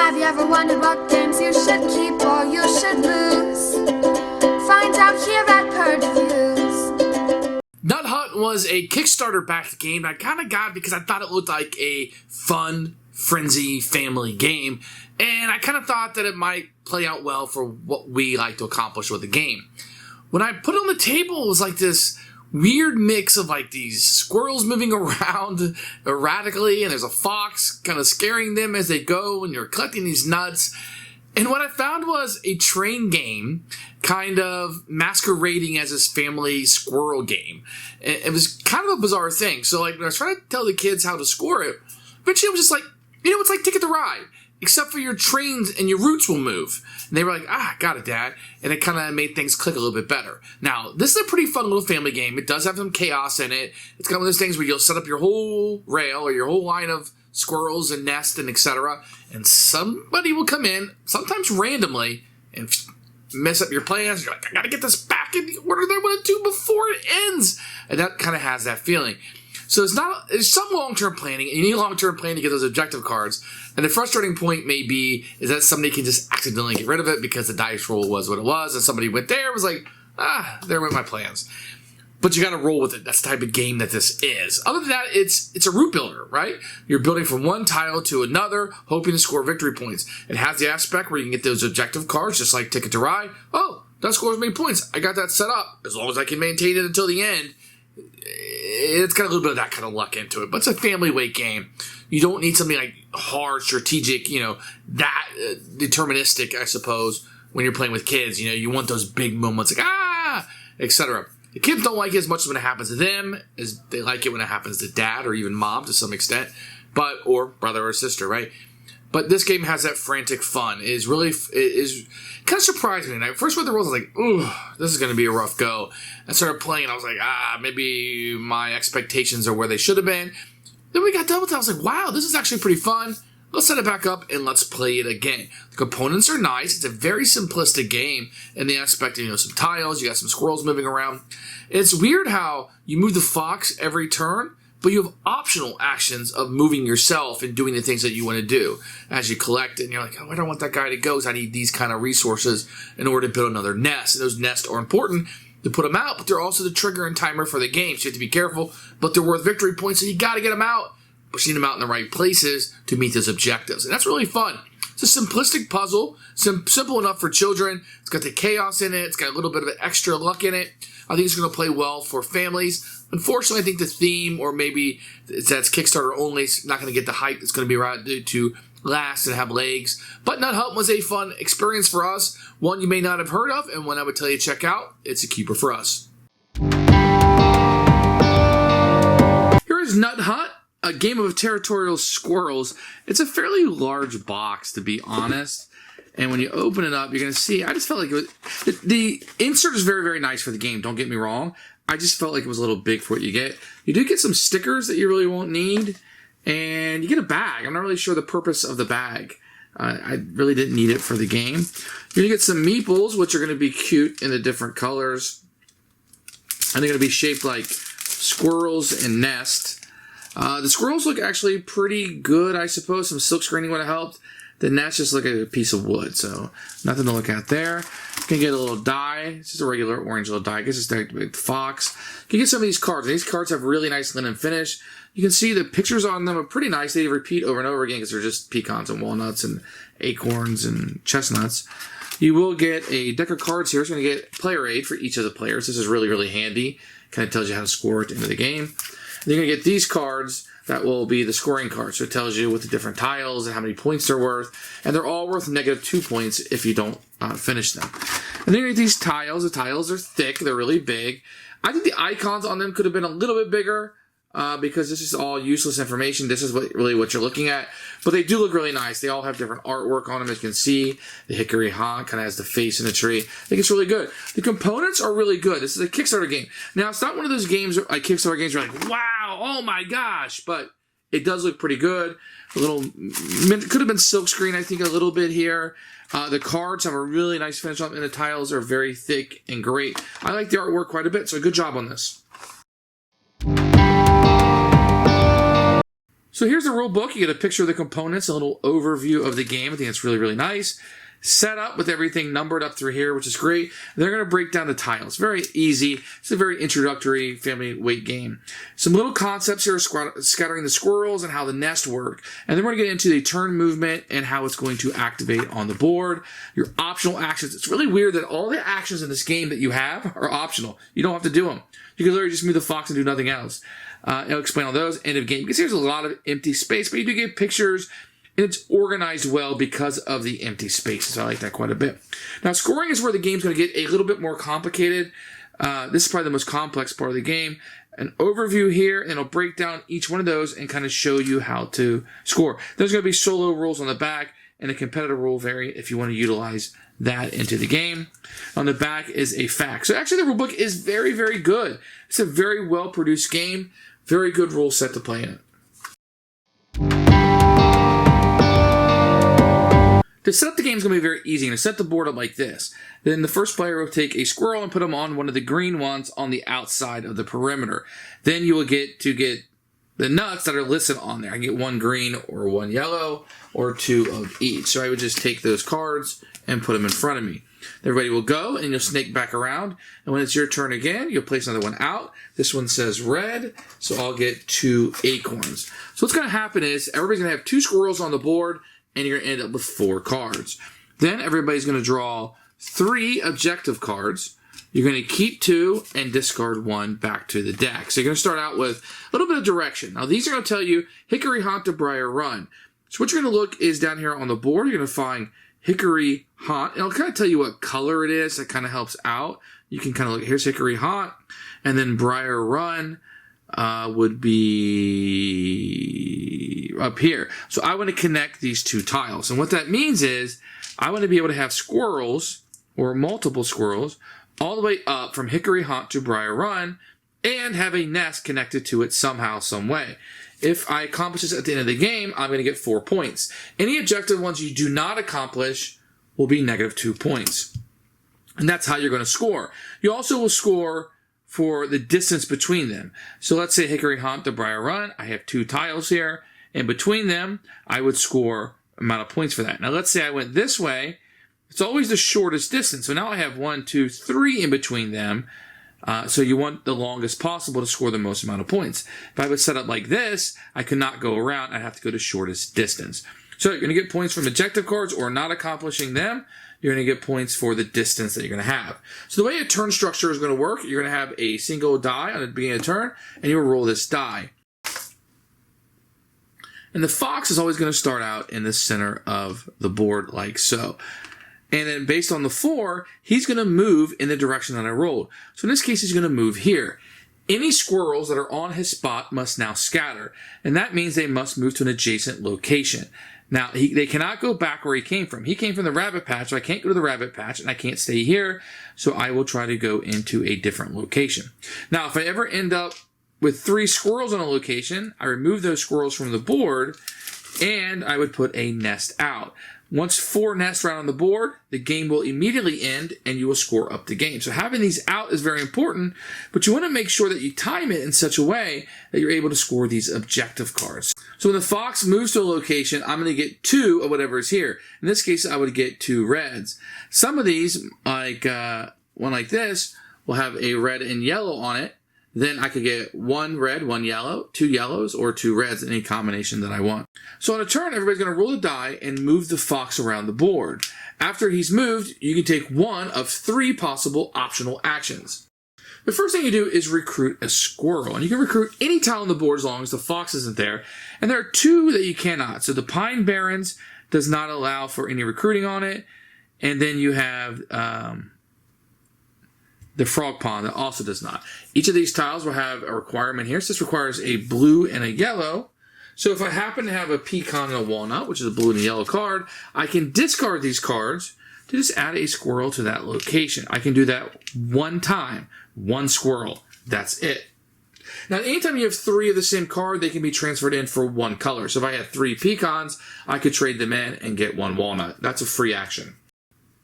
Have you ever wondered what games you should keep or you should lose? Find out here at Purge Reviews. Nut Hut was a Kickstarter-backed game. I kind of got it because I thought it looked like a fun, frenzy family game, and I kind of thought that it might play out well for what we like to accomplish with the game. When I put it on the table, it was like this weird mix of like these squirrels moving around erratically, and there's a fox kind of scaring them as they go, and you're collecting these nuts. And what I found was a train game kind of masquerading as this family squirrel game. It was kind of a bizarre thing. So like when I was trying to tell the kids how to score it, eventually it was just like, it's like Ticket to Ride, except for your trains and your routes will move. And they were like, got it, Dad. And it kind of made things click a little bit better. Now, this is a pretty fun little family game. It does have some chaos in it. It's kind of one of those things where you'll set up your whole rail or your whole line of squirrels and nests and etc. And somebody will come in, sometimes randomly, and mess up your plans. You're like, I gotta get this back in the order that I want to do before it ends. And that kind of has that feeling. So it's some long-term planning, and you need long-term planning to get those objective cards. And the frustrating point may be is that somebody can just accidentally get rid of it because the dice roll was what it was, and somebody went there and was like, there went my plans. But you got to roll with it. That's the type of game that this is. Other than that, it's a route builder, right? You're building from one tile to another, hoping to score victory points. It has the aspect where you can get those objective cards, just like Ticket to Ride. Oh, that scores me points. I got that set up. As long as I can maintain it until the end, it's got a little bit of that kind of luck into it. But it's a family weight game. You don't need something like hard, strategic, that deterministic, I suppose, when you're playing with kids. You want those big moments like, etc. The kids don't like it as much when it happens to them as they like it when it happens to dad or even mom to some extent, or brother or sister, right? But this game has that frantic fun. It is kind of surprising me. When I first read the rules, I was like, ooh, this is going to be a rough go. I started playing, and I was like, maybe my expectations are where they should have been. Then we got done with it. I was like, wow, this is actually pretty fun. Let's set it back up and let's play it again. The components are nice. It's a very simplistic game in the aspect of, some tiles. You got some squirrels moving around. It's weird how you move the fox every turn, but you have optional actions of moving yourself and doing the things that you want to do as you collect it. And you're like, I don't want that guy to go, so I need these kind of resources in order to build another nest. And those nests are important to put them out, but they're also the trigger and timer for the game, so you have to be careful. But they're worth victory points, so you got to get them out. But you need them out in the right places to meet those objectives. And that's really fun. It's a simplistic puzzle, simple enough for children. It's got the chaos in it. It's got a little bit of extra luck in it. I think it's going to play well for families. Unfortunately, I think the theme, or maybe that's Kickstarter only, it's not going to get the hype it's going to be around to last and have legs. But Nut Hut was a fun experience for us. One you may not have heard of, and one I would tell you to check out. It's a keeper for us. Here is Nut Hut, a game of territorial squirrels. It's a fairly large box, to be honest. And when you open it up, you're going to see, I just felt like it was, the insert is very, very nice for the game, don't get me wrong. I just felt like it was a little big for what you get. You do get some stickers that you really won't need, and you get a bag. I'm not really sure the purpose of the bag. I really didn't need it for the game. You're going to get some meeples, which are going to be cute in the different colors. And they're going to be shaped like squirrels and nests. The squirrels look actually pretty good, I suppose. Some silk screening would have helped. The nest just look like a piece of wood, so nothing to look at there. You can get a little die. It's just a regular orange little die. I guess it's the fox. You can get some of these cards. And these cards have really nice linen finish. You can see the pictures on them are pretty nice. They repeat over and over again because they're just pecans and walnuts and acorns and chestnuts. You will get a deck of cards here. It's going to get player aid for each of the players. This is really, really handy. Kind of tells you how to score at the end of the game. And you're going to get these cards that will be the scoring cards. So it tells you what the different tiles and how many points they're worth. And they're all worth -2 points if you don't finish them. And then you get these tiles. The tiles are thick. They're really big. I think the icons on them could have been a little bit bigger because this is all useless information. This is really what you're looking at. But they do look really nice. They all have different artwork on them, as you can see. The hickory hawk kind of has the face in the tree. I think it's really good. The components are really good. This is a Kickstarter game. Now, it's not one of those games, like Kickstarter games, where you're like, wow, oh my gosh. But it does look pretty good. Could have been silkscreen, I think, a little bit here. The cards have a really nice finish on them, and the tiles are very thick and great. I like the artwork quite a bit, so good job on this. So here's the rule book. You get a picture of the components, a little overview of the game. I think it's really, really nice. Set up with everything numbered up through here, which is great. They're going to break down the tiles. Very easy. It's a very introductory family weight game. Some little concepts here, scattering the squirrels and how the nest work. And then we're going to get into the turn movement and how it's going to activate on the board. Your optional actions. It's really weird that all the actions in this game that you have are optional. You don't have to do them. You can literally just move the fox and do nothing else. I'll explain all those. End of game. Because here's a lot of empty space, but you do get pictures. And it's organized well because of the empty spaces. I like that quite a bit. Now, scoring is where the game's going to get a little bit more complicated. This is probably the most complex part of the game. An overview here, and it'll break down each one of those and kind of show you how to score. There's going to be solo rules on the back and a competitive rule variant if you want to utilize that into the game. On the back is a fact. So actually, the rulebook is very, very good. It's a very well-produced game. Very good rule set to play in it. To set up the game is going to be very easy. I'm going to set the board up like this. Then the first player will take a squirrel and put him on one of the green ones on the outside of the perimeter. Then you will get the nuts that are listed on there. I get one green or one yellow or two of each. So I would just take those cards and put them in front of me. Everybody will go and you'll snake back around. And when it's your turn again, you'll place another one out. This one says red, so I'll get 2 acorns. So what's going to happen is everybody's going to have 2 squirrels on the board, and you're going to end up with 4 cards. Then everybody's going to draw 3 objective cards. You're going to keep 2 and discard 1 back to the deck. So you're going to start out with a little bit of direction. Now these are going to tell you Hickory Haunt to Briar Run. So what you're going to look is down here on the board, you're going to find Hickory Haunt. And I'll kind of tell you what color it is. That kind of helps out. You can kind of look, here's Hickory Haunt, and then Briar Run would be up here. So I want to connect these 2 tiles. And what that means is I want to be able to have squirrels or multiple squirrels all the way up from Hickory Haunt to Briar Run and have a nest connected to it somehow, some way. If I accomplish this at the end of the game, I'm going to get 4 points. Any objective ones you do not accomplish will be negative 2 points. And that's how you're going to score. You also will score for the distance between them. So let's say Hickory Haunt to Briar Run. I have 2 tiles here. And between them, I would score amount of points for that. Now let's say I went this way. It's always the shortest distance. So now I have 1, 2, 3 in between them. So you want the longest possible to score the most amount of points. If I was set up like this, I could not go around. I'd have to go to shortest distance. So you're going to get points from objective cards or not accomplishing them. You're going to get points for the distance that you're going to have. So the way a turn structure is going to work, you're going to have a single die on the beginning of the turn, and you'll roll this die. And the fox is always going to start out in the center of the board like so. And then based on the 4, he's going to move in the direction that I rolled. So in this case, he's going to move here. Any squirrels that are on his spot must now scatter. And that means they must move to an adjacent location. Now, they cannot go back where he came from. He came from the rabbit patch, so I can't go to the rabbit patch, and I can't stay here, so I will try to go into a different location. Now, if I ever end up with 3 squirrels on a location, I remove those squirrels from the board, and I would put a nest out. Once 4 nests are out on the board, the game will immediately end, and you will score up the game. So having these out is very important, but you want to make sure that you time it in such a way that you're able to score these objective cards. So when the fox moves to a location, I'm going to get 2 of whatever is here. In this case, I would get 2 reds. Some of these, like one like this, will have a red and yellow on it. Then I could get 1 red, 1 yellow, 2 yellows, or 2 reds, any combination that I want. So on a turn, everybody's going to roll a die and move the fox around the board. After he's moved, you can take 1 of 3 possible optional actions. The first thing you do is recruit a squirrel. And you can recruit any tile on the board as long as the fox isn't there. And there are 2 that you cannot. So the Pine Barrens does not allow for any recruiting on it. And then you have the Frog Pond that also does not. Each of these tiles will have a requirement here. So this requires a blue and a yellow. So if I happen to have a pecan and a walnut, which is a blue and a yellow card, I can discard these cards to just add a squirrel to that location. I can do that 1 time. 1 squirrel. That's it. Now, anytime you have 3 of the same card, they can be transferred in for 1 color. So if I had 3 pecans, I could trade them in and get 1 walnut. That's a free action.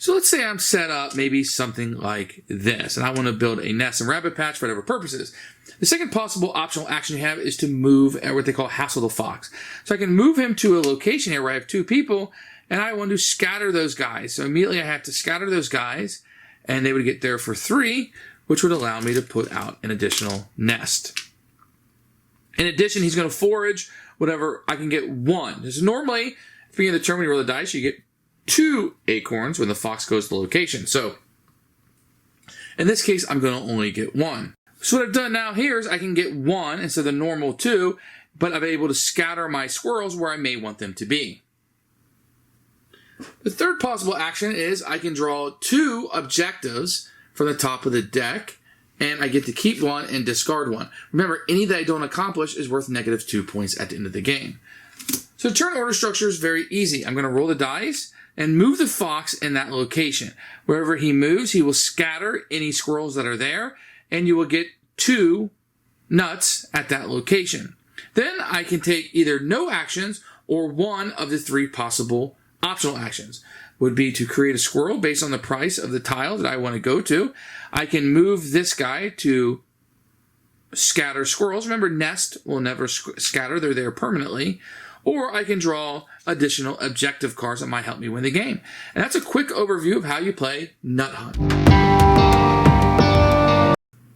So let's say I'm set up maybe something like this, and I want to build a nest and rabbit patch for whatever purposes. The second possible optional action you have is to move what they call hassle the fox. So I can move him to a location here where I have 2 people, and I want to scatter those guys. So immediately I have to scatter those guys, and they would get there for 3, which would allow me to put out an additional nest. In addition, he's going to forage whatever. I can get 1. This is normally, at the beginning of the turn when you roll the dice, you get 2 acorns when the fox goes to the location. So in this case, I'm going to only get 1. So what I've done now here is I can get 1 instead of the normal 2, but I'm able to scatter my squirrels where I may want them to be. The third possible action is I can draw 2 objectives from the top of the deck, and I get to keep 1 and discard 1. Remember, any that I don't accomplish is worth -2 points at the end of the game. So turn order structure is very easy. I'm going to roll the dice and move the fox in that location. Wherever he moves, he will scatter any squirrels that are there, and you will get 2 nuts at that location. Then I can take either no actions or 1 of the 3 possible optional actions. Would be to create a squirrel based on the price of the tile that I want to go to. I can move this guy to scatter squirrels. Remember, nest will never scatter. They're there permanently. Or I can draw additional objective cards that might help me win the game. And that's a quick overview of how you play Nut Hunt.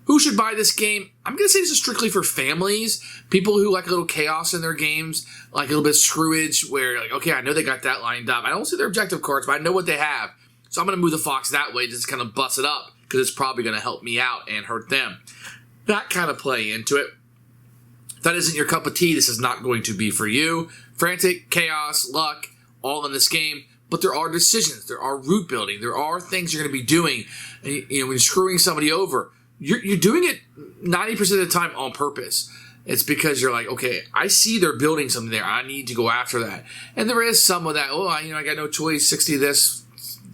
Who should buy this game? I'm going to say this is strictly for families. People who like a little chaos in their games, like a little bit of screwage, where you're like, okay, I know they got that lined up. I don't see their objective cards, but I know what they have. So I'm going to move the fox that way, just kind of bust it up, because it's probably going to help me out and hurt them. That kind of play into it. If that isn't your cup of tea, this is not going to be for you. Frantic, chaos, luck, all in this game. But there are decisions. There are route building. There are things you're going to be doing. You know, when you're screwing somebody over, you're doing it 90% of the time on purpose. It's because you're like, okay, I see they're building something there. I need to go after that. And there is some of that. Oh, I got no choice. 60 of this,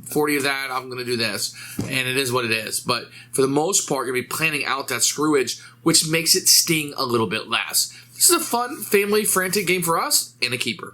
40 of that. I'm going to do this. And it is what it is. But for the most part, you're going to be planning out that screwage, which makes it sting a little bit less. This is a fun, family, frantic game for us and a keeper.